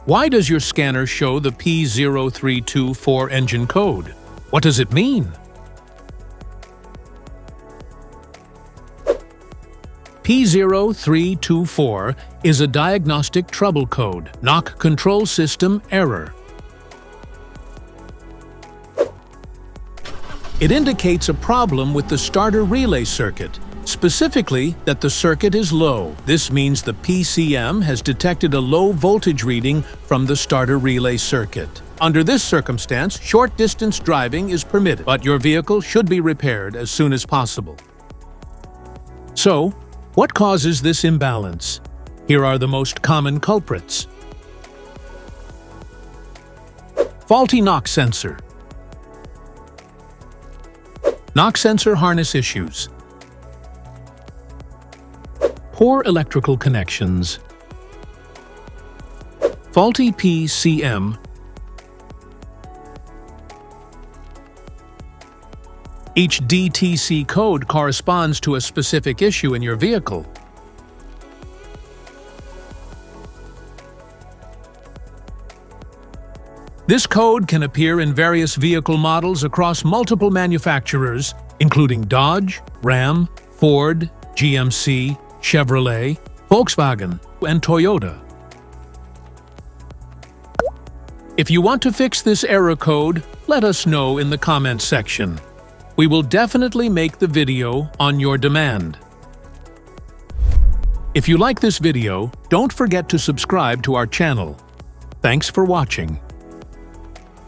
Why does your scanner show the P0324 engine code? What does it mean? P0324 is a diagnostic trouble code, knock control system error. It indicates a problem with the starter relay circuit, specifically that the circuit is low. This means the PCM has detected a low voltage reading from the starter relay circuit. Under this circumstance, short-distance driving is permitted, but your vehicle should be repaired as soon as possible. So, what causes this imbalance? Here are the most common culprits. Faulty knock sensor. Knock sensor harness issues. Poor electrical connections. Faulty PCM. Each DTC code corresponds to a specific issue in your vehicle. This code can appear in various vehicle models across multiple manufacturers, including Dodge, Ram, Ford, GMC, Chevrolet, Volkswagen, and Toyota. If you want to fix this error code, let us know in the comments section. We will definitely make the video on your demand. If you like this video, don't forget to subscribe to our channel. Thanks for watching.